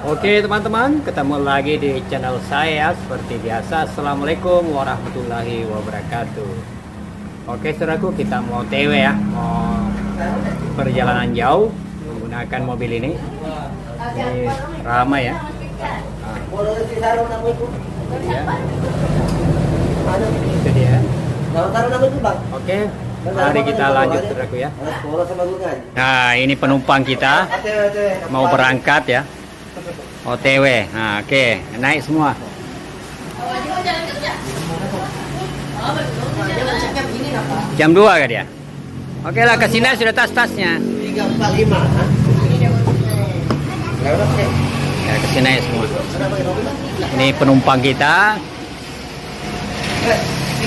Oke teman-teman, ketemu lagi di channel saya seperti biasa. Assalamualaikum warahmatullahi wabarakatuh. Oke saudaraku, kita mau TW ya, mau perjalanan jauh menggunakan mobil ini. Ini ramai ya. Ya. Itu dia. Oke, mari kita lanjut saudaraku ya. Nah, ini penumpang kita mau berangkat ya. OTW. Nah, oke, naik semua. Jam 2 kan dia? Oke lah, ke sini sudah tas-tasnya. 345. Ya, ke sini semua. Ini penumpang kita.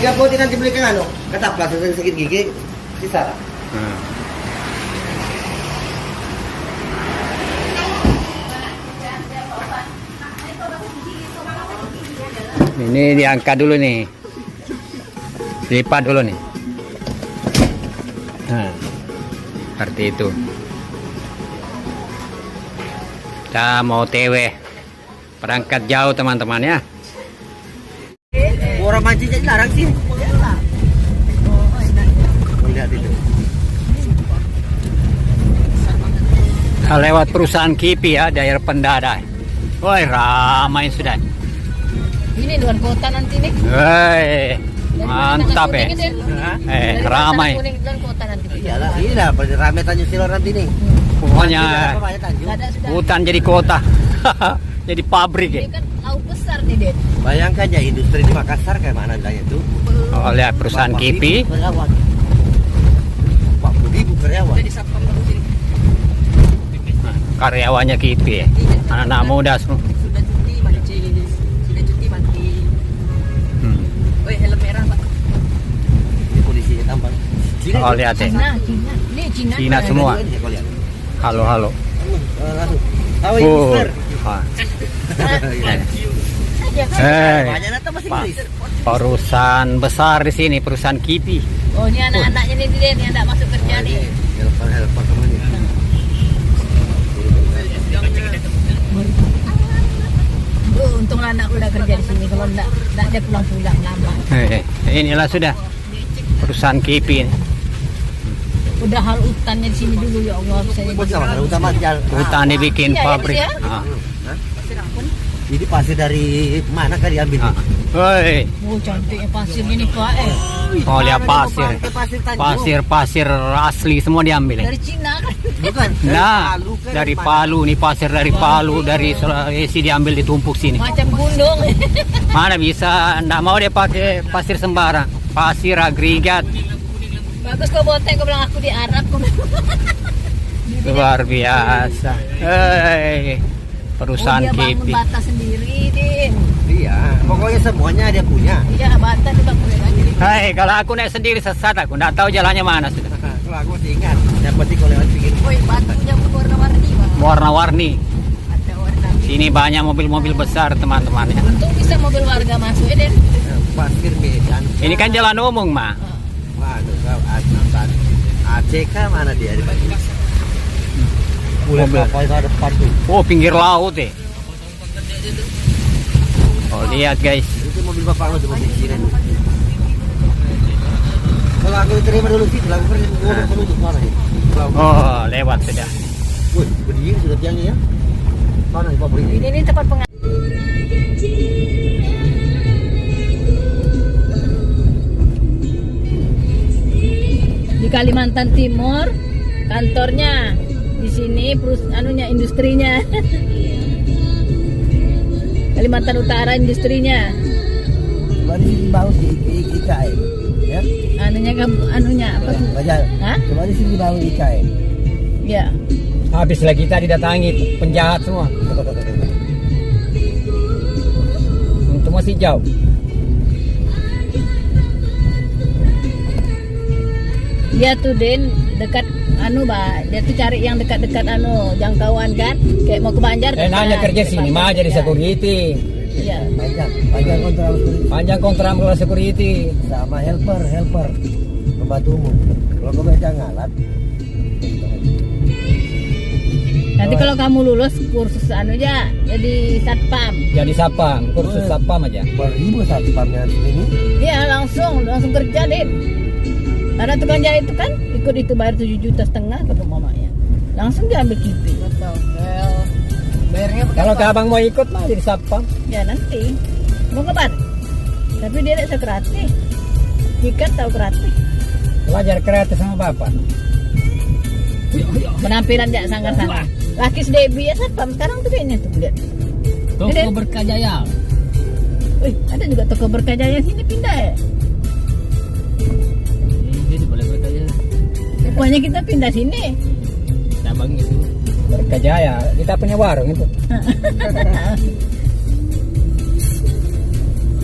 30 nanti beli kan ketaplah sakit gigi sisa. Ini diangkat dulu nih, dilipat dulu nih. Nah, seperti itu. Kita mau TW, berangkat jauh teman-teman ya. Orang mancing jadi larang sih. Lihat itu. Lewat perusahaan Kipi ya, daerah Pendada. Woi, ramai sudah. Ini luar kota nanti nih. Woi, mantap ya. Ramai. Iyalah, iya ramai Tanjung Silor nanti nih. Pokoknya hutan jadi kota. Jadi pabrik ya. Ini kan laut besar nih, Den. Bayangkan ya industri di Makassar kayak mana bilangnya itu. Oh, lihat perusahaan Kipi. Pak Budi bu karyawan. Karyawannya Kipi ya. Anak-anak muda semua. Sudah cuti mancing. Sudah cuti mancing. Woi, helm merah, Pak. Di polisi tambang. Oh, lihat ya. Cina. Ini Cina. Cina semua. Halo, halo. Langsung. Tahu Oh. Mister. Perusahaan besar di sini, perusahaan Kipi. Oh, ini anak-anaknya nih, Den, yang enggak masuk kerja nih. Helper teman ini. Untung anakku udah kerja di sini. Kalau enggak dia pulang-pulang lama. Inilah sudah perusahaan Kipi ini. Udah hal hutannya di sini dulu ya Allah. Hutan dibikin Iya, pabrik. ya. Ini pasir dari mana kan diambil? Woi, Oh, cantiknya pasir ini, Pak. oh lihat pasir. Pasir asli semua diambil. Dari Cina kan. Bukan. Nah, dari Palu nih, pasir dari Palu, dari Sulawesi diambil ditumpuk sini. Macam gunung. Mana bisa, nggak mau dia pakai pasir sembarang, pasir agregat. Bagus kau botek, kau bilang aku di Arab. Luar biasa. Perusahaan dia bangun Kipi. bata sendiri, Din. Iya, pokoknya semuanya dia punya. Iya, bata dibangun lagi. Hai, kalau aku naik sendiri sesat, aku nggak tahu jalannya mana sudah. Kalau aku masih ingat, yang penting kalau lewat pinggir. Woi, batunya warna-warni, Pak. Warna-warni. Ada warna. Sini banyak mobil-mobil besar teman-teman ya. Untung bisa mobil warga masuk ya, Den. Pasir Medan. Ini kan jalan umum mah. Waduh, kau ACK mana dia di pagi? Mulai kapal itu ada depan tuh. Oh, pinggir laut ya. Oh, lihat guys. Itu mobil bapak lo, mobil Cina. Kalau aku diterima dulu sih, aku pergi menuju mana ya? Oh, lewat sudah. Wih, berdiri sudah tiangnya ya. Mana di pabrik ini? Ini tempat pengajian. Di Kalimantan Timur, kantornya di sini, industrinya. Kalimantan Utara industrinya. Coba di sini bau di IKM, ya? Anunya apa? Bajal. Hah? Coba di sini bau IKM. Ya. Habis lagi kita didatangi penjahat semua. Untuk masih jauh. Dia tuh Den dekat dia tuh cari yang dekat-dekat jangkauan kan, kayak mau ke Banjar. Nanya kerja sini mah jadi security. Iya. Panjang kontrak security sama helper pembantu umum. Kalau kau baca ngalat Nanti kalau kamu lulus kursus anu aja jadi satpam. Jadi sapam, kursus sapam aja. Beribu satu pamnya ini. Iya langsung kerja deh. Karena tukang jahit itu kan ikut itu bayar 7,5 juta ke mamanya. Langsung dia ambil kipi. Bayarnya Kalau ke abang mau ikut mah jadi sapam. Ya nanti mau ke bar. Tapi dia tidak sekerati. Ikat tahu kerati. Belajar kreatif sama bapak. Penampilan jak sanggar-sanggar. Laki Debbie ya satpam sekarang tuh kayaknya tuh lihat. Toko Berkajaya. Wih, ada juga toko Berkajaya sini pindah ya. Ini boleh Berkajaya. Pokoknya kita pindah sini. Cabang itu. Berkajaya, kita punya warung itu.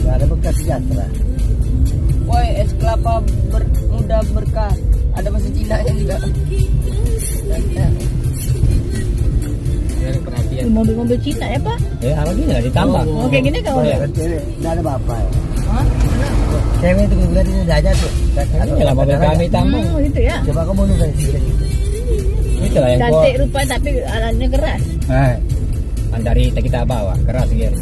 Nggak ada bekas sejahtera. Woi, es kelapa muda berkah. Ada bahasa Cina nya juga. Dari perhatian. Mobil-mobil Cina ya Pak? Apa gini lah ditambah. Oh, kayak gini kau Iya. lihat. Nggak ada bapak. Hah? Cewek itu gue lihat ini udah aja tuh. Ini lah mobil kami tambah. Itu ya. Coba kamu bunuh dari sini. Itu lah yang Cantik rupa tapi alatnya keras. Kan dari kita bawa keras gitu.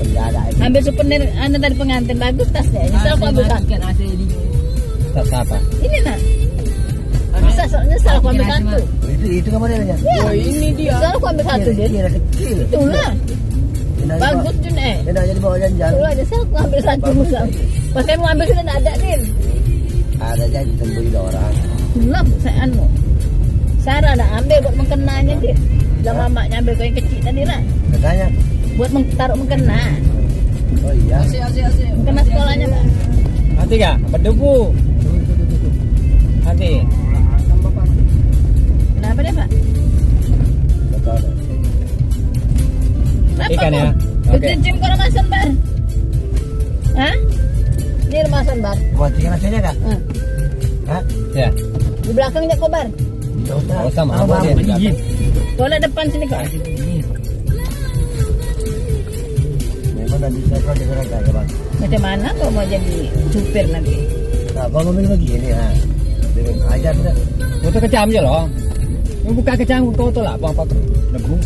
Penjara itu. Ambil souvenir anda tadi pengantin bagus tasnya. Nyesal aku ambil satu. Tas apa? Ini nak. Nyesal aku ambil satu. Itu kamu dia. Ya. ini dia. Nyesal aku ambil satu dia. Kira kecil. Itulah. Bagus Jun Dia nak jadi bawa jalan. Itulah nyesal aku ambil satu musal. Pas saya mau ambil sudah tidak ada Din. Ada jadi tembui orang. Itulah saya anu. Sarah nak ambil buat mengkenanya Din. Bila mamaknya ambil kau yang kecil tadi lah. Katanya. Buat taruh mengkena. Oh iya. Asik. Mengkena sekolahnya Pak. Nanti gak? Berdebu. Nanti. Kenapa dia Pak? Betul. Kenapa Ikan ya? kau? Oke. Cincin kau remasan Bar? Hah? Ini remasan Bar? Buat ikan asinnya kak? Hah? Hah? Ya. Di belakangnya kau Bar? Oh, sama Mau abang dia. Kau lihat depan sini kau. Memang dah bisa kau dengar agak ya bang. Macam mana kau mau jadi supir nanti? Nah, bang mobil begini ha. Dengan ajar dah. Itu kecam aja loh. Yang buka kecam kau tuh lah apa tuh? Debu.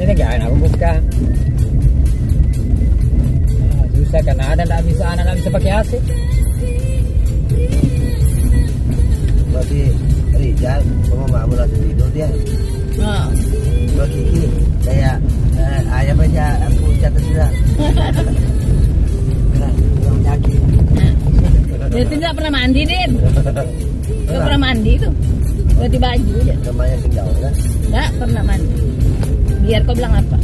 Ini enggak enak aku buka. Susah karena anak tidak bisa pakai AC. Berarti Rizal sama Mbak Mula tidur dia. Oh. Dua Kiki kayak ayam aja aku catat sudah. Kurang penyakit. Dia tidak pernah mandi Din. Gak pernah mandi tuh. Ganti baju dia. Namanya tinggal kan. Gak pernah mandi. Biar kau bilang apa?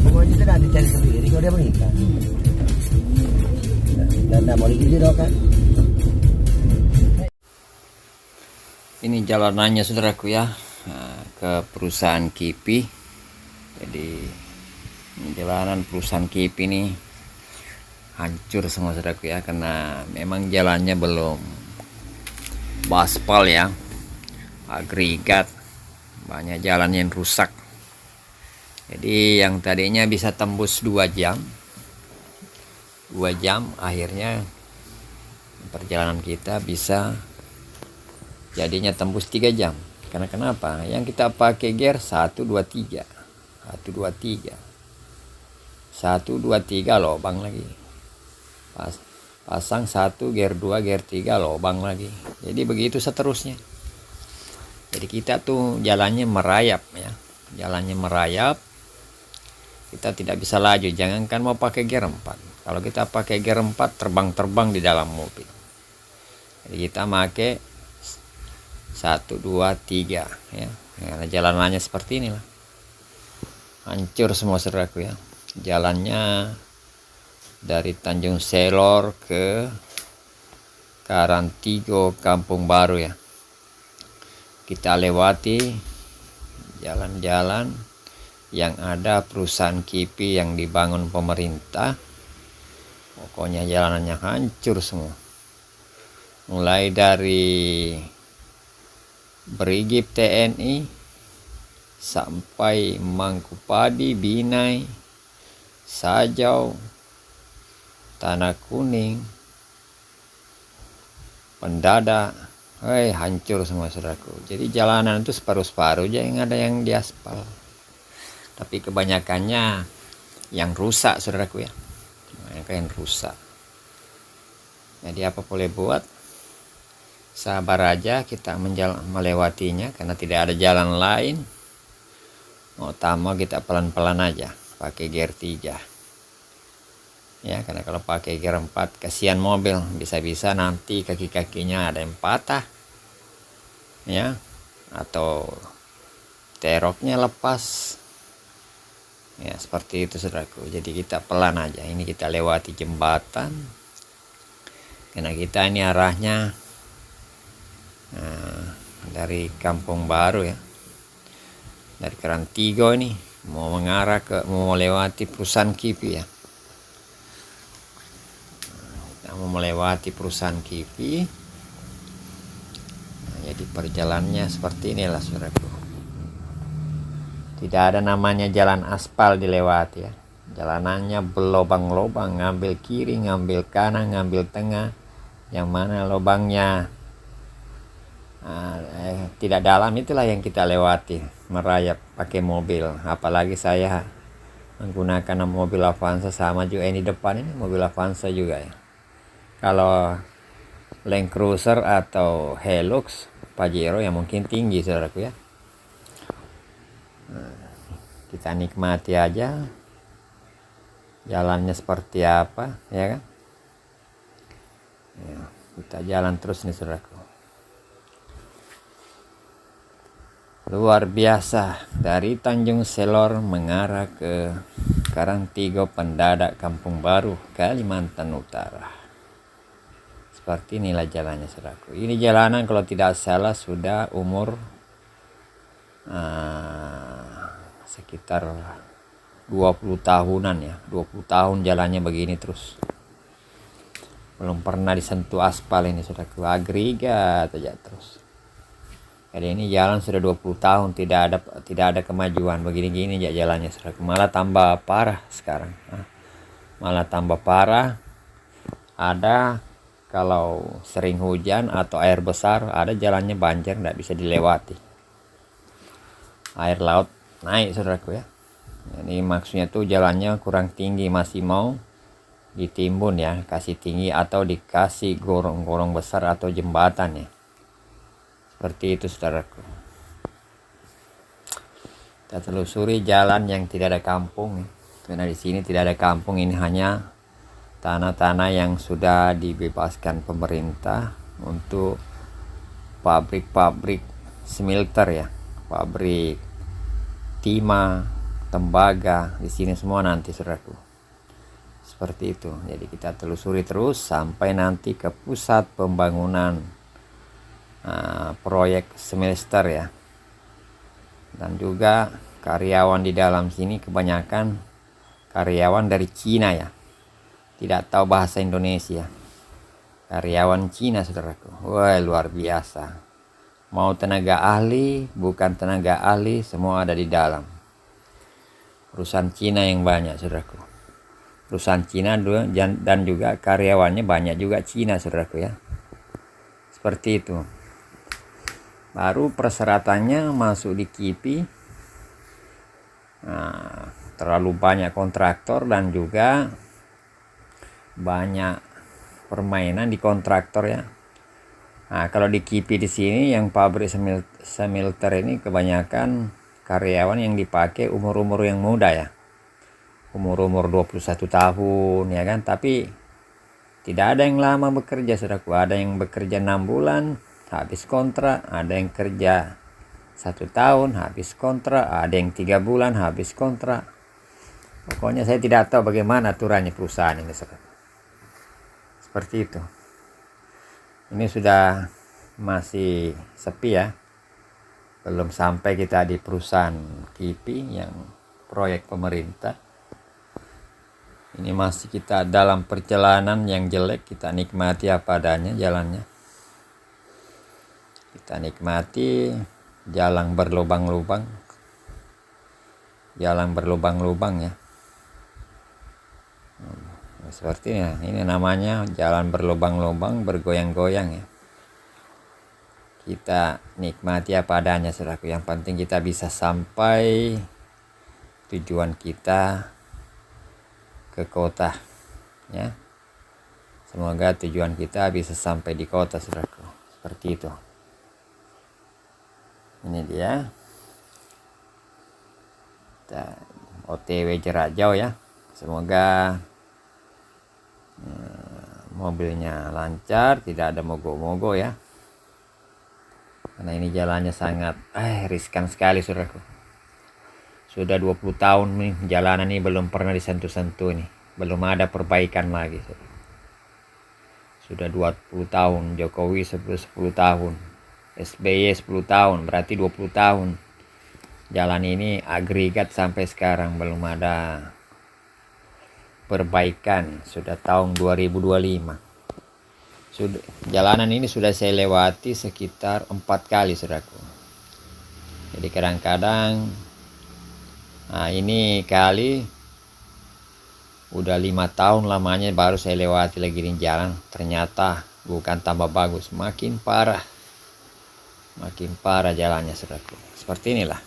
Pokoknya itu nanti cari sendiri kalau dia menikah. Dan tidak mau digigit dong kan. Ini jalanannya saudaraku ya, ke perusahaan Kipi. Jadi ini jalanan perusahaan Kipi ini hancur semua saudaraku ya, karena memang jalannya belum baspal ya, agregat, banyak jalan yang rusak. Jadi yang tadinya bisa tembus 2 jam akhirnya perjalanan kita bisa jadinya tembus 3 jam. Karena kenapa? Yang kita pakai gear 1 2 3 lobang lagi, pasang 1 gear 2 gear 3 lobang lagi, jadi begitu seterusnya. Jadi kita tuh jalannya merayap ya, kita tidak bisa laju. Jangankan mau pakai gear 4, kalau kita pakai gear 4 terbang-terbang di dalam mobil. Jadi kita pakai 1 2 3 ya. Karena jalanannya seperti inilah, hancur semua saudaraku ya. Jalannya dari Tanjung Selor ke Karantigo Kampung Baru ya. Kita lewati jalan-jalan yang ada perusahaan Kipi yang dibangun pemerintah. Pokoknya jalanannya hancur semua, mulai dari Brigif TNI sampai Mangkupadi, Binai, Sajau, Tanah Kuning, Pendadak, hancur semua saudaraku. Jadi jalanan itu separuh-separuh aja yang ada yang diaspal. Tapi kebanyakannya yang rusak saudaraku ya. Kebanyakan yang rusak. Jadi apa boleh buat? Sabar aja kita melewatinya karena tidak ada jalan lain. Mau tamu kita pelan-pelan aja, pakai gear 3. Ya, karena kalau pakai gear 4 kasihan mobil, bisa-bisa nanti kaki-kakinya ada yang patah. Ya, atau teroknya lepas. Ya, seperti itu saudaraku. Jadi kita pelan aja. Ini kita lewati jembatan. Karena kita ini arahnya dari Kampung Baru ya. Dari Kerang Tigo ini mau mengarah mau melewati perusahaan Kipi ya. Kita mau melewati perusahaan Kipi. Jadi perjalanannya seperti inilah saudaraku. Tidak ada namanya jalan aspal dilewati ya. Jalanannya berlobang-lobang, ngambil kiri, ngambil kanan, ngambil tengah. Yang mana lobangnya tidak dalam, itulah yang kita lewati, merayap pakai mobil. Apalagi saya menggunakan mobil Avanza, sama juga ini depan ini mobil Avanza juga ya. Kalau Land Cruiser atau Hilux, Pajero yang mungkin tinggi saudaraku ya. Kita nikmati aja jalannya seperti apa ya kan ya, kita jalan terus nih saudaraku. Luar biasa, dari Tanjung Selor mengarah ke Karang Tigo Pendadak Kampung Baru Kalimantan Utara. Seperti inilah jalannya saudaraku. Ini jalanan kalau tidak salah sudah umur sekitar 20 tahunan ya. 20 tahun jalannya begini terus. Belum pernah disentuh aspal ini saudaraku. Agregat aja terus. Jadi ini jalan sudah 20 tahun tidak ada kemajuan, begini-gini aja jalannya saudaraku. Malah tambah parah sekarang. Malah tambah parah. Ada kalau sering hujan atau air besar, ada jalannya banjir, tidak bisa dilewati. Air laut naik saudaraku ya. Ini maksudnya tuh jalannya kurang tinggi, masih mau ditimbun ya, kasih tinggi atau dikasih gorong-gorong besar atau jembatan ya. Seperti itu saudaraku. Kita telusuri jalan yang tidak ada kampung. Karena di sini tidak ada kampung, ini hanya tanah-tanah yang sudah dibebaskan pemerintah untuk pabrik-pabrik smelter ya. Pabrik timah, tembaga, di sini semua nanti saudaraku. Seperti itu. Jadi kita telusuri terus sampai nanti ke pusat pembangunan proyek semester ya. Dan juga karyawan di dalam sini kebanyakan karyawan dari Cina ya, tidak tahu bahasa Indonesia. Karyawan Cina saudaraku. Wah, luar biasa. Mau tenaga ahli, bukan tenaga ahli, semua ada di dalam. Perusahaan Cina yang banyak saudaraku. Perusahaan Cina dan juga karyawannya banyak juga Cina saudaraku ya. Seperti itu. Baru persyaratannya masuk di Kipi. Terlalu banyak kontraktor dan juga banyak permainan di kontraktor ya. Kalau di Kipi di sini yang pabrik smelter ini kebanyakan karyawan yang dipakai umur-umur yang muda ya. Umur-umur 21 tahun ya kan, tapi tidak ada yang lama bekerja saudaraku. Ada yang bekerja 6 bulan habis kontrak, ada yang kerja 1 tahun habis kontrak, ada yang 3 bulan habis kontrak. Pokoknya saya tidak tahu bagaimana aturannya perusahaan ini saudara. Seperti itu. Ini sudah masih sepi ya. Belum sampai kita di perusahaan Kipi yang proyek pemerintah. Ini masih kita dalam perjalanan yang jelek, kita nikmati apa adanya jalannya. Kita nikmati jalan berlubang-lubang. Jalan berlubang-lubang ya. Sepertinya ini namanya jalan berlubang-lubang, bergoyang-goyang ya. kita nikmati apa adanya saudaraku. Yang penting kita bisa sampai tujuan kita ke kota ya. Semoga tujuan kita bisa sampai di kota saudaraku, seperti itu. Ini dia kita OTW Jerajau ya. Semoga mobilnya lancar, tidak ada mogok-mogok ya, karena ini jalannya sangat riskan sekali saudaraku. Sudah 20 tahun nih jalanan ini belum pernah disentuh-sentuh nih, belum ada perbaikan lagi saudara. Sudah 20 tahun, Jokowi 10 tahun, SBY 10 tahun, berarti 20 tahun jalan ini agregat sampai sekarang belum ada perbaikan. Sudah tahun 2025. Jalanan ini sudah saya lewati sekitar 4 kali saudaraku. Jadi kadang-kadang ini kali udah 5 tahun lamanya baru saya lewati lagi di jalan. Ternyata bukan tambah bagus, makin parah jalannya saudaraku. Seperti inilah.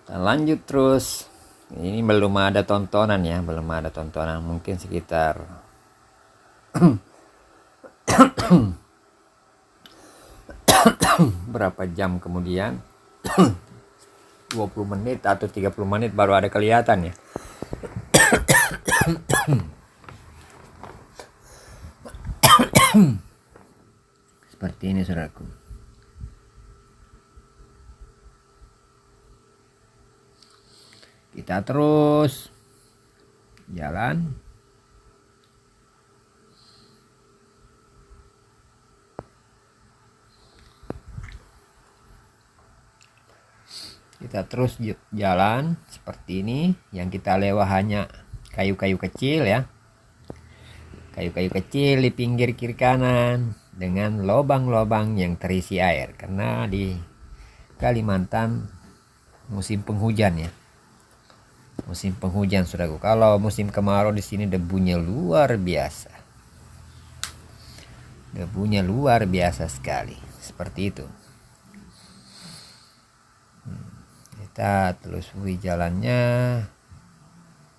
Dan lanjut terus. Ini belum ada tontonan ya, belum ada tontonan, mungkin sekitar berapa jam kemudian 20 menit atau 30 menit baru ada kelihatan ya. Seperti ini saudaraku. Kita terus jalan. Kita terus jalan seperti ini. Yang kita lewat hanya kayu-kayu kecil ya. Kayu-kayu kecil di pinggir kiri kanan dengan lubang-lubang yang terisi air, karena di Kalimantan musim penghujan ya. Musim penghujan saudaraku. Kalau musim kemarau di sini debunya luar biasa. Debunya luar biasa sekali. Seperti itu. Kita telusuri jalannya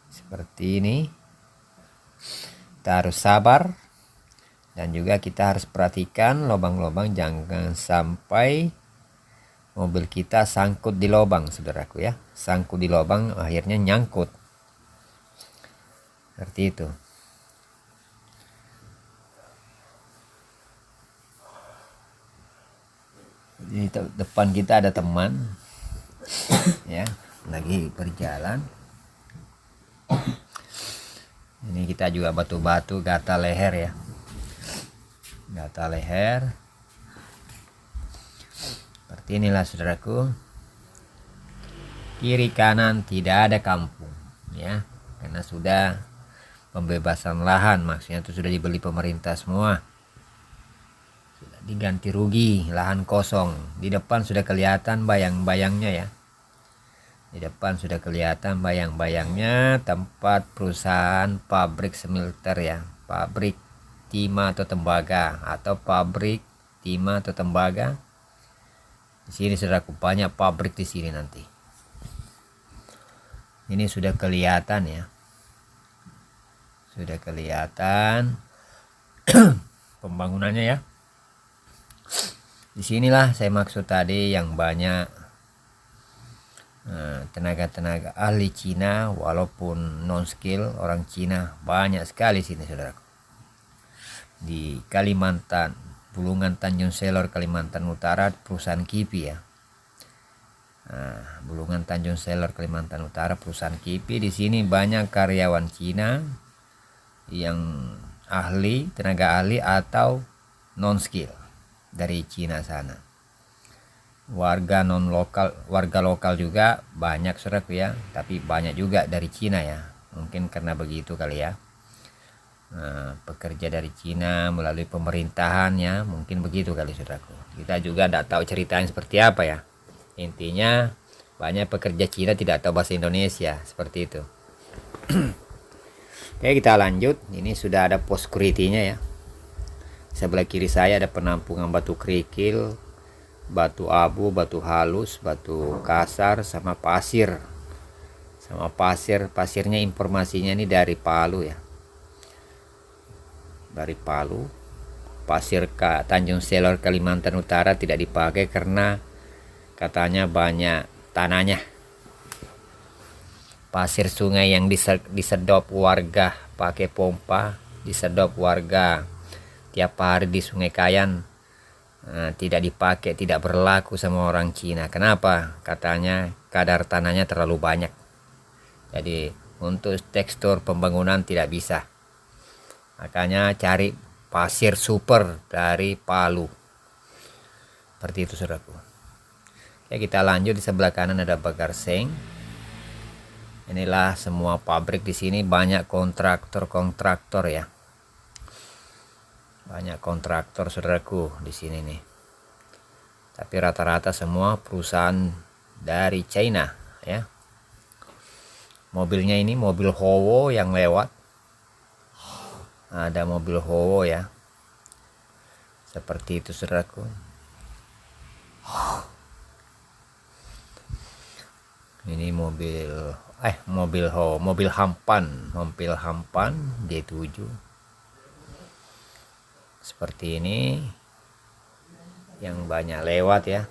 seperti ini. Kita harus sabar dan juga kita harus perhatikan lubang-lubang, jangan sampai mobil kita sangkut di lubang saudaraku ya. Sangkut di lubang akhirnya nyangkut. Seperti itu. Di depan kita ada teman ya, lagi berjalan. Ini kita juga batu-batu gatal leher ya. Gatal leher. Seperti inilah saudaraku. Kiri kanan tidak ada kampung ya, karena sudah pembebasan lahan, maksudnya itu sudah dibeli pemerintah semua. Sudah diganti rugi, lahan kosong. Di depan sudah kelihatan bayang-bayangnya ya. Di depan sudah kelihatan bayang-bayangnya tempat perusahaan pabrik smelter ya, pabrik timah atau tembaga, atau pabrik timah atau tembaga. Di sini saudaraku banyak pabrik di sini nanti. Ini sudah kelihatan ya. Sudah kelihatan pembangunannya ya. Disinilah saya maksud tadi yang banyak tenaga-tenaga ahli Cina, walaupun non skill, orang Cina banyak sekali sini saudaraku. Di Kalimantan, Bulungan Tanjung Selor, Kalimantan Utara, perusahaan KIPI ya. Bulungan Tanjung Selor, Kalimantan Utara, perusahaan KIPI. Di sini banyak karyawan Cina yang ahli, tenaga ahli atau non skill dari Cina sana. Warga non lokal, warga lokal juga banyak saudaraku ya, tapi banyak juga dari Cina ya. Mungkin karena begitu kali ya. Pekerja dari Cina melalui pemerintahannya, mungkin begitu kali saudaraku. Kita juga tidak tahu ceritanya seperti apa ya. Intinya banyak pekerja Cina tidak tahu bahasa Indonesia, seperti itu. Oke, kita lanjut. Ini sudah ada pos security-nya ya. Sebelah kiri saya ada penampungan batu kerikil, batu abu, batu halus, batu kasar, sama pasir. Pasirnya informasinya ini dari Palu ya. Dari Palu. Pasir Tanjung Selor Kalimantan Utara tidak dipakai karena katanya banyak tanahnya. Pasir sungai yang disedot warga pakai pompa, disedot warga tiap hari di Sungai Kayan, tidak dipakai, tidak berlaku sama orang Cina. Kenapa? Katanya kadar tanahnya terlalu banyak, jadi untuk tekstur pembangunan tidak bisa. Makanya cari pasir super dari Palu. Seperti itu saudaraku. Ya, kita lanjut. Di sebelah kanan ada Bagarseng. Inilah semua pabrik di sini, banyak kontraktor ya. Banyak kontraktor saudaraku di sini nih. Tapi rata-rata semua perusahaan dari China ya. Mobilnya ini mobil Howo yang lewat. Ada mobil Howo ya. Seperti itu saudaraku. Ini mobil Hampan G7. Seperti ini yang banyak lewat ya.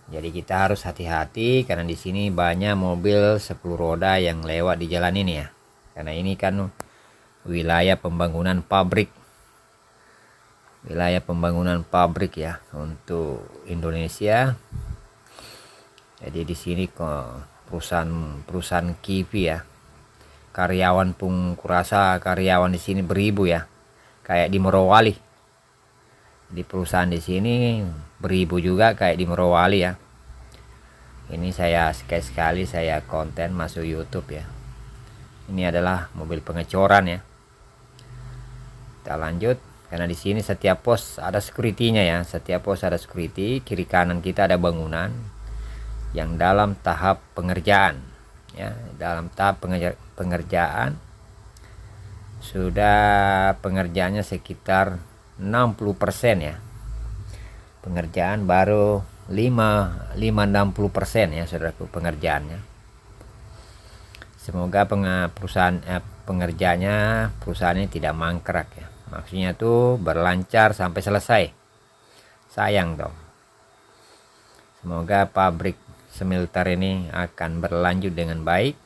Jadi kita harus hati-hati karena di sini banyak mobil 10 roda yang lewat di jalan ini ya. Karena ini kan wilayah pembangunan pabrik. Wilayah pembangunan pabrik ya untuk Indonesia. Jadi di sini perusahaan kipi ya. Karyawan pun kurasa karyawan di sini beribu ya. Kayak di Morowali. Di perusahaan di sini beribu juga kayak di Morowali ya. Ini saya sekali saya konten masuk YouTube ya. Ini adalah mobil pengecoran ya. Kita lanjut karena di sini setiap pos ada security-nya ya. Setiap pos ada security, kiri kanan kita ada bangunan yang dalam tahap pengerjaan ya. Dalam tahap pengerjaan sudah pengerjaannya sekitar 60% ya. Pengerjaan baru 60% ya saudaraku pengerjaannya. Semoga perusahaannya tidak mangkrak ya. Maksudnya tuh berlancar sampai selesai. Sayang dong. Semoga pabrik smelter ini akan berlanjut dengan baik,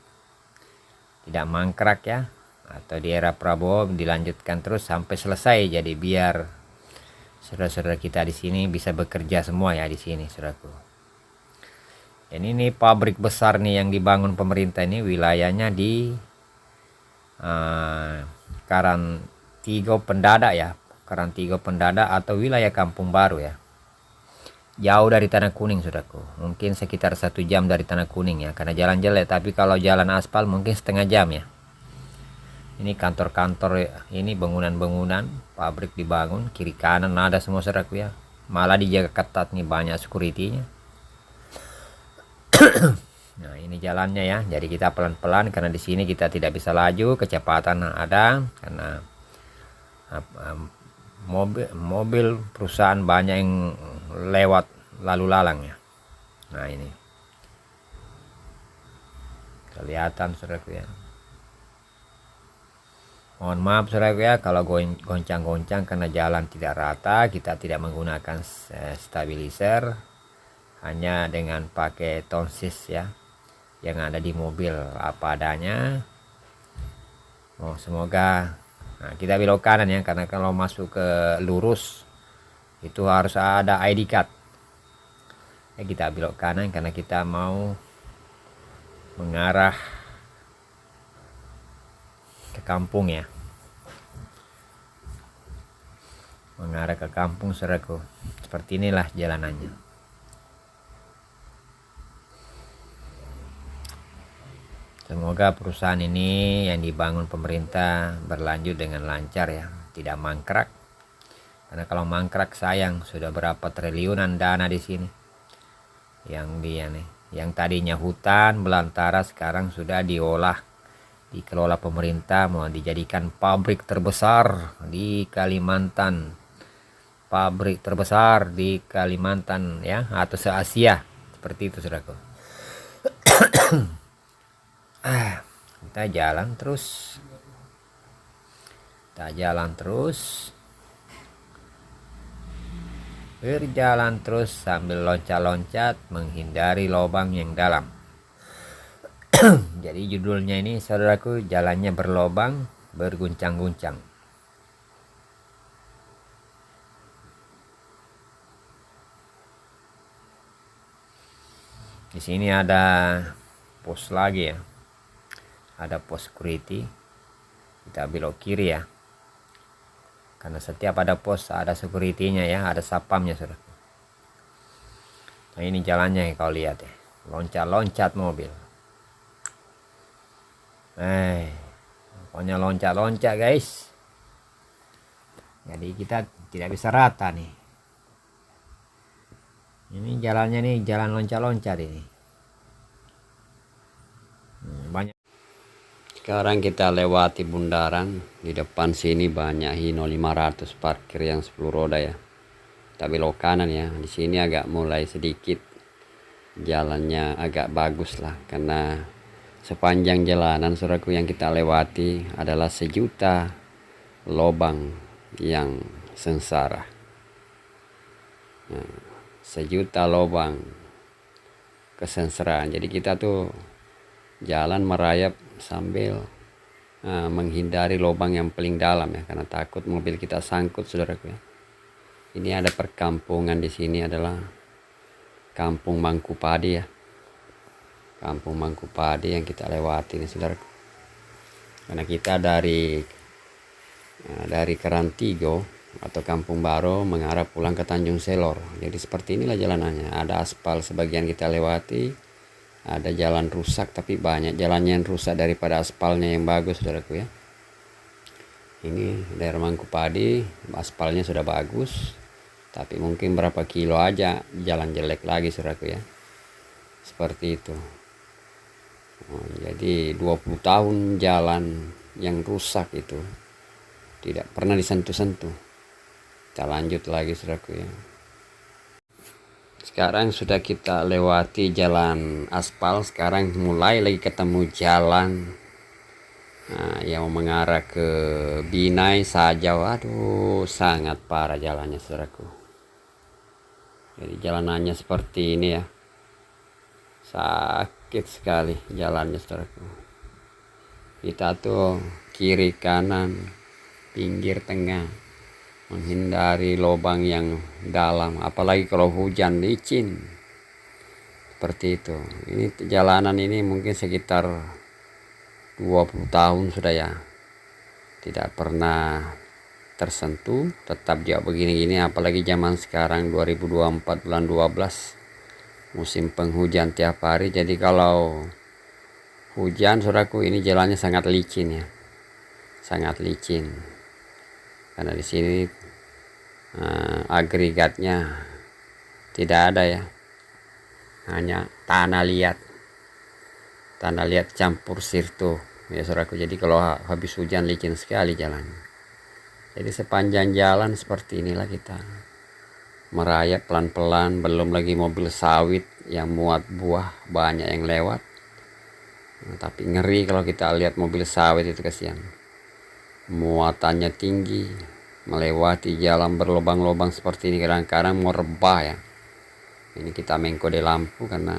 tidak mangkrak ya. Atau di era Prabowo dilanjutkan terus sampai selesai. Jadi biar saudara-saudara kita di sini bisa bekerja semua ya di sini saudaraku. Dan ini pabrik besar nih yang dibangun pemerintah ini wilayahnya di Karantigo Pendada ya. Karantigo Pendada atau wilayah Kampung Baru ya. Jauh dari Tanah Kuning saudaraku. Mungkin sekitar 1 jam dari Tanah Kuning ya. Karena jalan jelek, tapi kalau jalan aspal mungkin setengah jam ya. Ini kantor-kantor, ini bangunan-bangunan pabrik dibangun, kiri kanan ada semua saudaraku ya. Malah dijaga ketat nih, banyak security-nya. Nah, ini jalannya ya. Jadi kita pelan-pelan karena di sini kita tidak bisa laju, kecepatan ada karena mobil perusahaan banyak yang lewat lalu lalang ya. Nah, ini kelihatan saudaraku ya. Mohon maaf saudaraku ya kalau goncang-goncang karena jalan tidak rata. Kita tidak menggunakan stabilizer, hanya dengan pakai tonsis ya yang ada di mobil apa adanya. Semoga kita belok kanan ya, karena kalau masuk ke lurus itu harus ada ID card ya. Kita belok kanan karena kita mau mengarah ke kampung ya, mengarah ke kampung saudaraku. Seperti inilah jalanannya. Semoga perusahaan ini yang dibangun pemerintah berlanjut dengan lancar ya, tidak mangkrak. Karena kalau mangkrak sayang, sudah berapa triliunan dana di sini. Yang tadinya hutan belantara sekarang sudah diolah dikelola pemerintah, mau dijadikan pabrik terbesar di Kalimantan, pabrik terbesar di Kalimantan ya, atau se-Asia, seperti itu saudaraku. Kita jalan terus, berjalan terus sambil loncat-loncat menghindari lubang yang dalam. Jadi judulnya ini saudaraku, jalannya berlobang berguncang-guncang. Di sini ada pos lagi ya, ada pos security. Kita belok kiri ya, karena setiap ada pos ada security-nya ya, ada sapamnya saudara. Nah ini jalannya ya, kau lihat ya, loncat-loncat mobil. Pokoknya loncat-loncat guys. Jadi kita tidak bisa rata nih. Ini jalannya nih, jalan loncat-loncat ini. Banyak. Sekarang kita lewati bundaran. Di depan sini banyak Hino 500 parkir yang 10 roda ya. Kita belok kanan ya. Di sini agak mulai sedikit jalannya agak bagus lah, karena sepanjang jalanan saudaraku yang kita lewati adalah sejuta lubang yang sengsara. Nah, sejuta lubang kesengsaraan. Jadi kita tuh jalan merayap sambil menghindari lubang yang paling dalam ya, karena takut mobil kita sangkut saudaraku ya. Ini ada perkampungan, di sini adalah Kampung Mangkupadi ya. Kampung Mangkupadi yang kita lewati nih saudaraku. Karena kita dari Karantigo atau Kampung Baru mengarah pulang ke Tanjung Selor. Jadi seperti inilah jalanannya. Ada aspal sebagian kita lewati, ada jalan rusak, tapi banyak jalannya yang rusak daripada aspalnya yang bagus saudaraku ya. Ini daerah Mangkupadi, aspalnya sudah bagus, tapi mungkin berapa kilo aja jalan jelek lagi saudaraku ya. Seperti itu. Jadi 20 tahun jalan yang rusak itu tidak pernah disentuh-sentuh. Kita lanjut lagi saudaraku ya. Sekarang sudah kita lewati jalan aspal, sekarang mulai lagi ketemu jalan yang mengarah ke Binai saja. Waduh, sangat parah jalannya saudaraku. Jadi jalanannya seperti ini ya, sakit sekali jalannya saudaraku. Kita tuh kiri kanan pinggir tengah menghindari lubang yang dalam, apalagi kalau hujan licin seperti itu. Ini jalanan ini mungkin sekitar 20 tahun sudah ya, tidak pernah tersentuh, tetap juga begini-gini. Apalagi zaman sekarang 2024 bulan 12 musim penghujan tiap hari. Jadi kalau hujan saudaraku, ini jalannya sangat licin ya, sangat licin, karena di sini agregatnya tidak ada ya, hanya tanah liat campur sirto ya saudaraku. Jadi kalau habis hujan licin sekali jalannya. Jadi sepanjang jalan seperti inilah kita merayap pelan-pelan. Belum lagi mobil sawit yang muat buah banyak yang lewat. Tapi ngeri kalau kita lihat mobil sawit itu, kasihan. Muatannya tinggi, melewati jalan berlubang-lubang seperti ini, kadang-kadang mau rebah ya. Ini kita mengkode lampu karena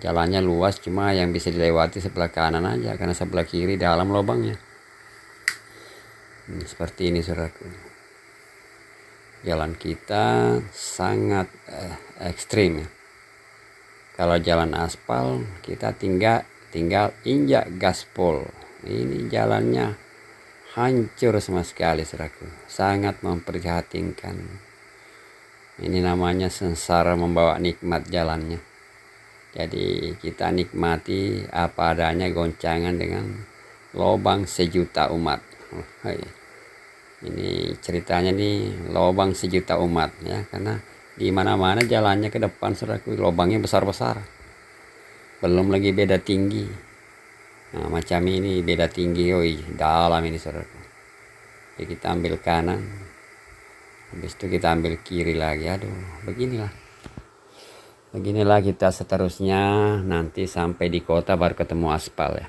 jalannya luas, cuma yang bisa dilewati sebelah kanan aja, karena sebelah kiri dalam lubangnya. Seperti ini saudaraku. Jalan kita sangat ekstrim ya. Kalau jalan aspal kita tinggal injak gaspol. Ini jalannya hancur sama sekali saudaraku. Sangat memprihatinkan. Ini namanya sengsara membawa nikmat jalannya. Jadi kita nikmati apa adanya goncangan dengan lubang sejuta umat. Ini ceritanya nih, lubang sejuta umat ya, karena di mana-mana jalannya ke depan saudaraku lubangnya besar-besar. Belum lagi beda tinggi. Nah, macam ini beda tinggi, oi, dalam ini saudaraku. Jadi kita ambil kanan, habis itu kita ambil kiri lagi. Aduh, beginilah. Beginilah kita seterusnya, nanti sampai di kota baru ketemu aspal ya.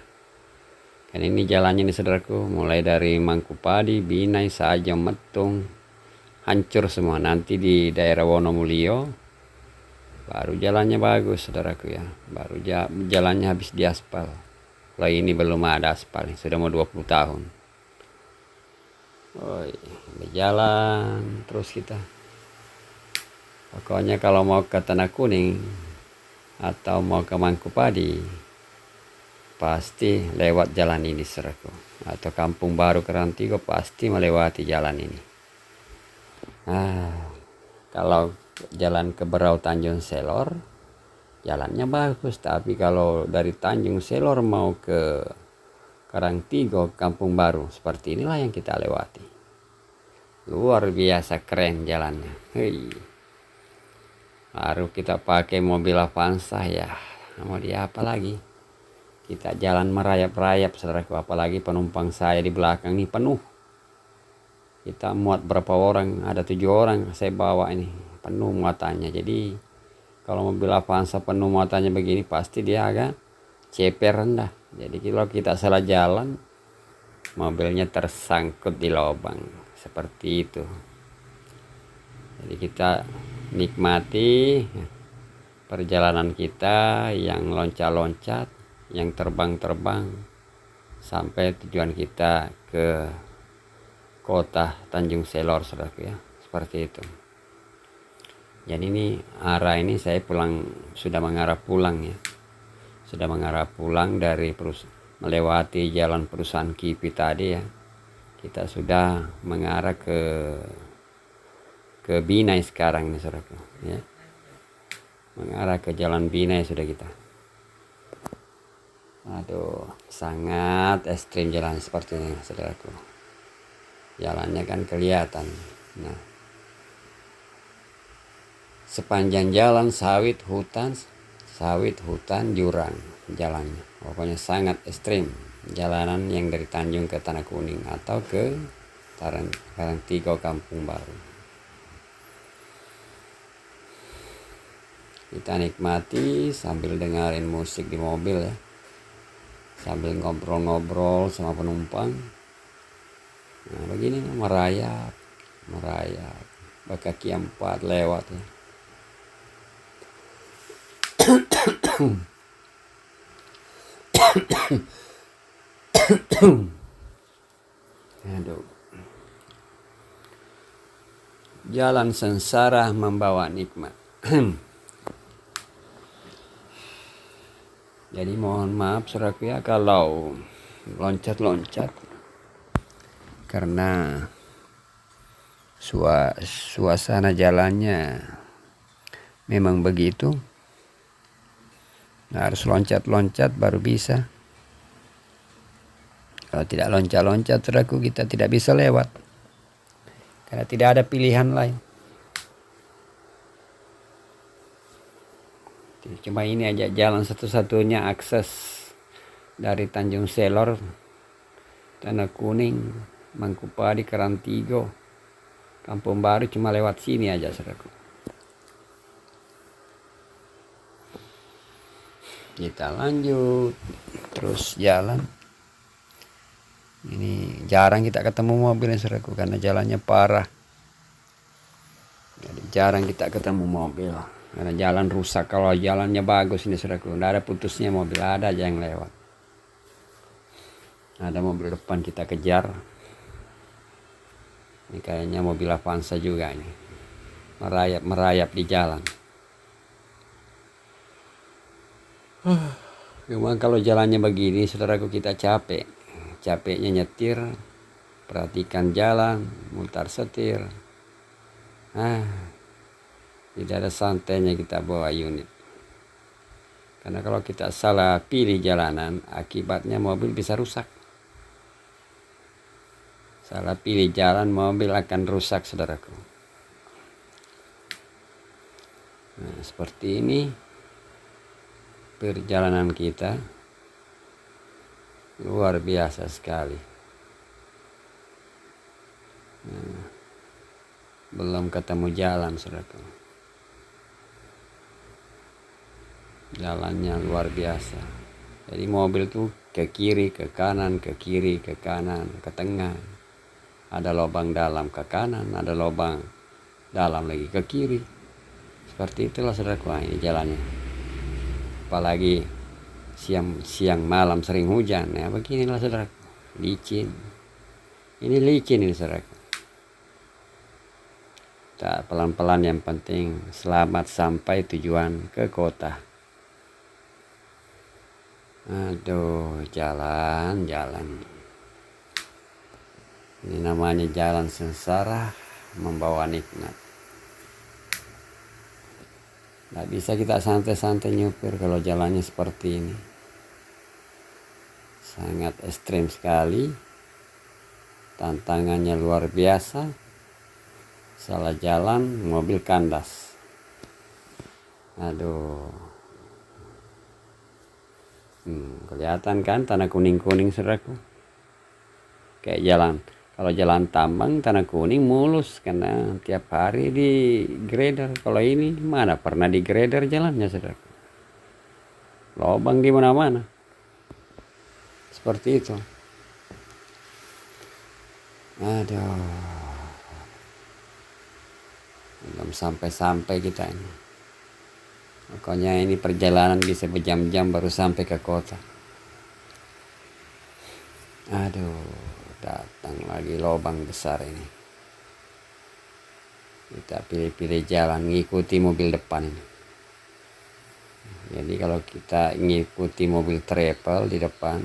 Dan ini jalannya nih saudaraku, mulai dari Mangkupadi, Binai, Sajam, Metung, hancur semua. Nanti di daerah Wonomulyo baru jalannya bagus saudaraku ya, baru jalannya habis diaspal. Kalau ini belum ada aspal, sudah mau 20 tahun. Oh, berjalan terus kita. Pokoknya kalau mau ke Tanah Kuning atau mau ke Mangkupadi, pasti lewat jalan ini saudaraku. Atau Kampung Baru Kerantigo pasti melewati jalan ini. Kalau jalan ke Berau Tanjung Selor, jalannya bagus. Tapi kalau dari Tanjung Selor mau ke Karangtigo, Kampung Baru, seperti inilah yang kita lewati. Luar biasa keren jalannya. Hei. Baru kita pakai mobil Avanza ya, mau dia apa lagi? Kita jalan merayap-rayap saudaraku, apalagi penumpang saya di belakang ini penuh. Kita muat berapa orang? Ada 7 orang saya bawa ini, penuh muatannya. Jadi kalau mobil Avanza penuh muatannya begini pasti dia agak ceper rendah. Jadi kalau kita salah jalan, mobilnya tersangkut di lubang seperti itu. Jadi kita nikmati perjalanan kita yang loncat-loncat, yang terbang-terbang sampai tujuan kita ke kota Tanjung Selor saudaraku ya, seperti itu. Jadi ini arah ini saya sudah mengarah pulang ya, sudah mengarah pulang dari melewati jalan perusahaan Kipi tadi ya. Kita sudah mengarah ke Binai sekarang nih saudaraku ya, mengarah ke jalan Binai sudah kita. Aduh, sangat ekstrim jalan seperti ini saudaraku, jalannya kan kelihatan. Nah, sepanjang jalan sawit hutan jurang jalannya, pokoknya sangat ekstrim jalanan yang dari Tanjung ke Tanah Kuning atau ke Karangtigo Kampung Baru. Kita nikmati sambil dengerin musik di mobil ya, sambil ngobrol-ngobrol sama penumpang. Nah begini merayap berkaki 4 lewat ya. Aduh. Jalan sengsara membawa nikmat. Jadi mohon maaf saudaraku ya kalau loncat-loncat, karena suasana jalannya memang begitu. Harus loncat-loncat baru bisa. Kalau tidak loncat-loncat saudaraku, kita tidak bisa lewat, karena tidak ada pilihan lain. Cuma ini aja jalan satu-satunya akses dari Tanjung Selor, Tanah Kuning, Mangkupadi, Karangtigo, Kampung Baru, cuma lewat sini aja saudaraku. Kita lanjut terus jalan. Ini jarang kita ketemu mobil ya saudaraku, karena jalannya parah. Jadi jarang kita ketemu mobil karena jalan rusak. Kalau jalannya bagus ini saudaraku, tidak ada putusnya mobil, ada aja yang lewat. Ada mobil depan kita kejar. Ini kayaknya mobil Avanza juga ini, merayap di jalan. Memang kalau jalannya begini saudaraku, kita capeknya nyetir, perhatikan jalan, mutar setir. Tidak ada santainya kita bawa unit. Karena kalau kita salah pilih jalanan, akibatnya mobil bisa rusak. Salah pilih jalan, mobil akan rusak saudaraku. Nah, seperti ini perjalanan kita luar biasa sekali. Belum ketemu jalan, saudaraku. Jalannya luar biasa. Jadi mobil tuh ke kiri, ke kanan, ke kiri, ke kanan, ke tengah. Ada lubang dalam ke kanan, ada lubang dalam lagi ke kiri. Seperti itulah, saudaraku. Ini jalannya. Apalagi siang malam sering hujan. Ya beginilah, saudaraku. Licin. Ini licin ini, saudaraku. Tak pelan-pelan, yang penting selamat sampai tujuan ke kota. Aduh, jalan. Ini namanya jalan sengsara membawa nikmat. Nggak bisa kita santai-santai nyupir kalau jalannya seperti ini. Sangat ekstrim sekali. Tantangannya luar biasa. Salah jalan, mobil kandas. Aduh. Kelihatan kan tanah kuning-kuning, saudaraku. Kayak jalan. Kalau jalan tambang tanah kuning mulus karena tiap hari di grader. Kalau ini mana pernah di grader jalannya, saudaraku. Lobang di mana-mana. Seperti itu. Aduh. Belum sampai-sampai kita ini. Pokoknya ini perjalanan bisa berjam-jam baru sampai ke kota. Aduh, datang lagi lubang besar ini. Kita pilih-pilih jalan, ngikuti mobil depan ini. Jadi kalau kita ngikuti mobil travel di depan,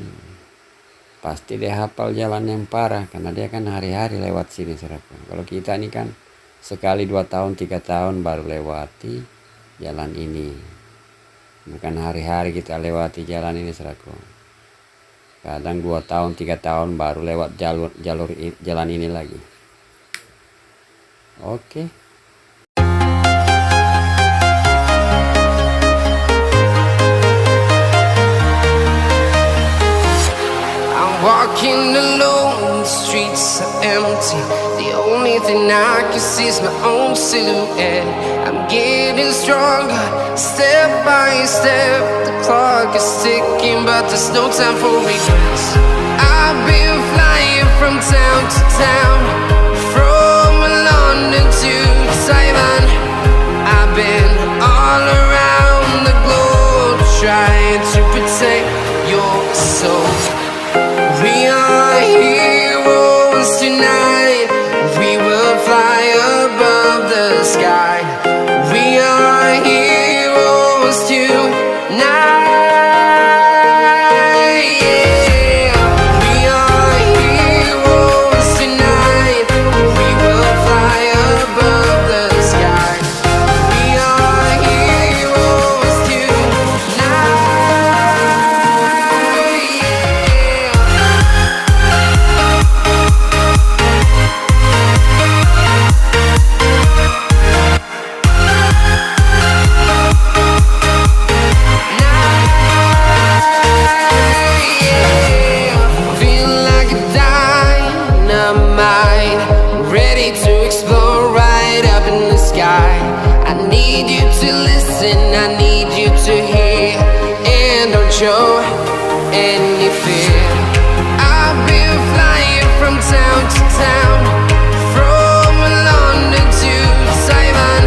pasti dia hafal jalan yang parah. Karena dia kan hari-hari lewat sini, saudaraku. Kalau kita ini kan sekali 2 tahun, 3 tahun baru lewati jalan ini. Bukan hari-hari kita lewati jalan ini, saudaraku. Kadang 2 tahun, 3 tahun baru lewat jalan ini lagi. Oke. I'm walking alone, the streets are empty. The only thing I can see is my own silhouette. I'm getting stronger, step by step. The clock is ticking, but there's no time for regrets. I've been flying from town to town, from London to Taiwan. I've been all around the globe, trying to protect your soul. We are heroes tonight. We will fly above the sky. We are heroes tonight. Yeah. We are heroes tonight. We will fly above the sky. We are heroes tonight. Feel like a dynamite, ready to explode right up in the sky. I need you to listen, I need you to hear, and don't show any fear. I've been flying from town to town, from London to Taiwan.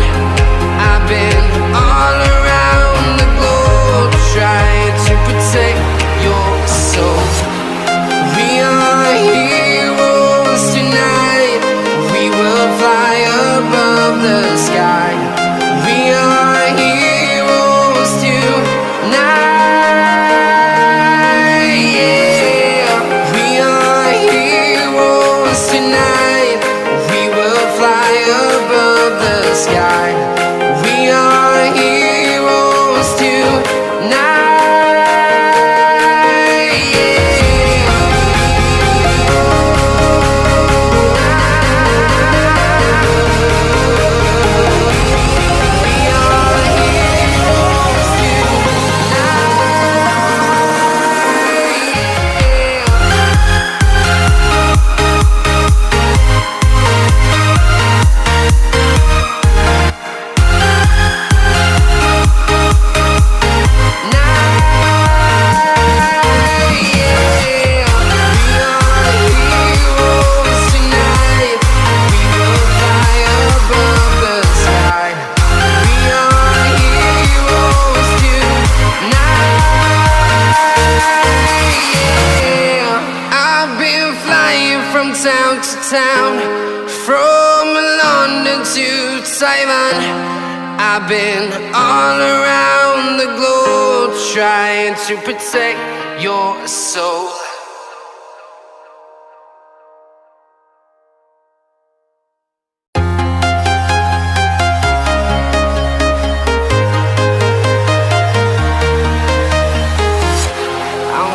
I've been all around the globe, trying to protect your soul. We are heroes tonight. We will fly above the sky. We are heroes town, from London to Taiwan. I've been all around the globe trying to protect your soul.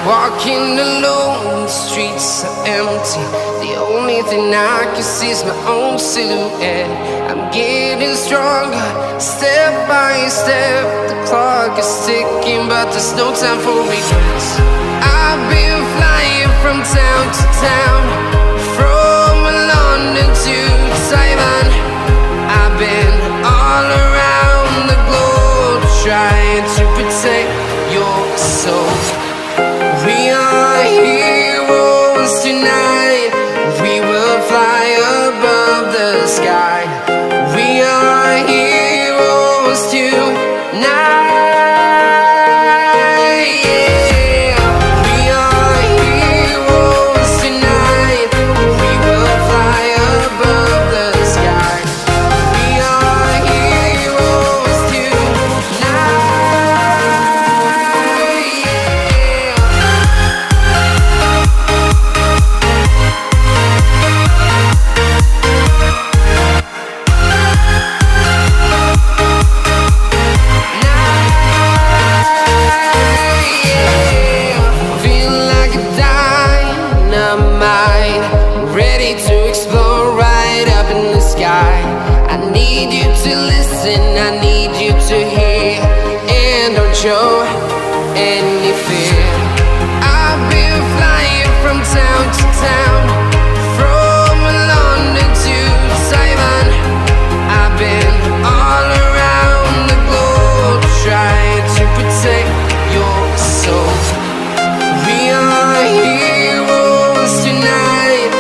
Walking alone, the streets are empty. The only thing I can see is my own silhouette. I'm getting stronger, step by step. The clock is ticking, but there's no time for regrets. I've been flying from town to town, from London to Taiwan. I've been all around the globe trying to protect your soul. We are heroes tonight. We will fly above the sky. We are heroes tonight. Yeah. We are heroes tonight. We will fly above the sky. We are heroes tonight. I need you to hear and don't show any fear. I've been flying from town to town, from London to Taiwan. I've been all around the globe trying to protect your soul. We are heroes tonight.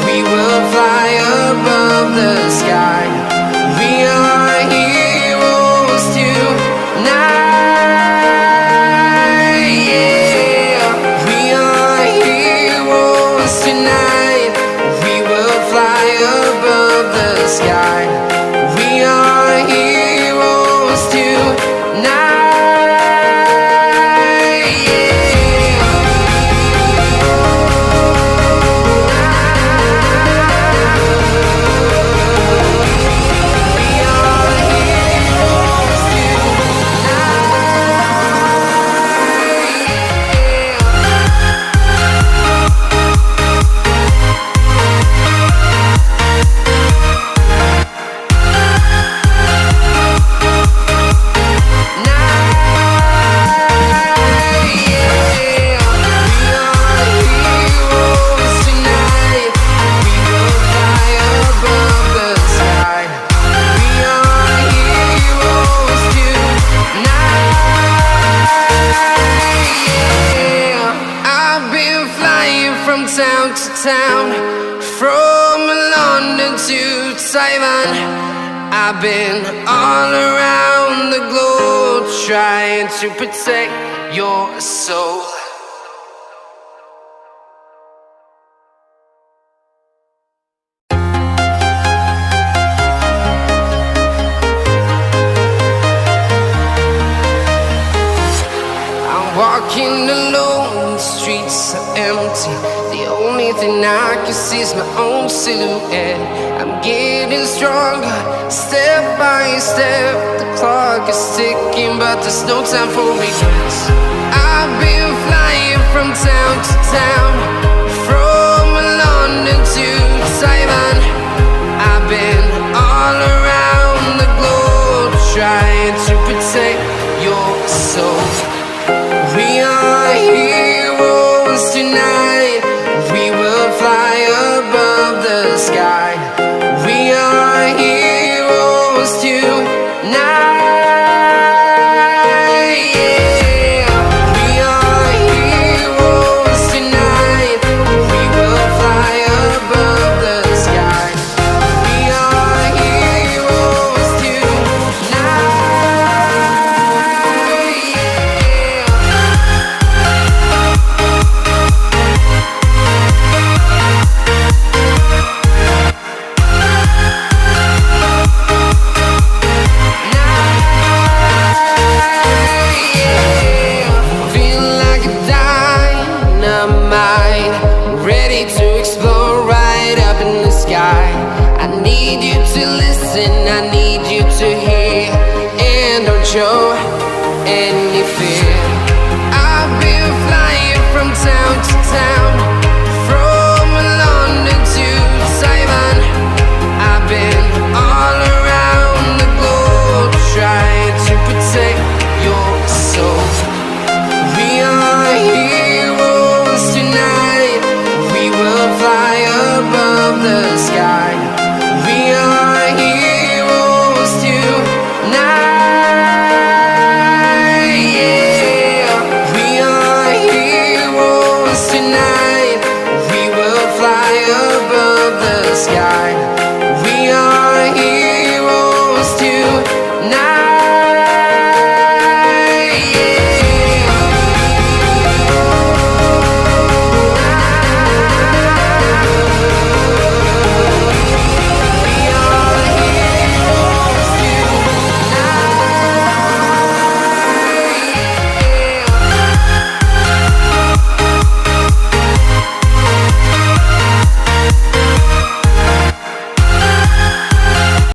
We will fly above the sky. We are heroes tonight. Yeah. We are heroes tonight. We will fly above the sky. We are heroes tonight. Town to town, from London to Taiwan. I've been all around the globe trying to protect your soul. I'm walking alone, the streets are empty. The only thing I can see is my own silhouette. I'm getting stronger, step by step. The clock is ticking, but there's no time for regrets. I've been flying from town to town, from London to Taiwan. I've been all around the globe trying to protect your soul. We are heroes tonight. We will fly above the sky. We are heroes tonight. Yeah. We are heroes tonight. We will fly above the sky. I need you to listen, I need you to hear, and don't show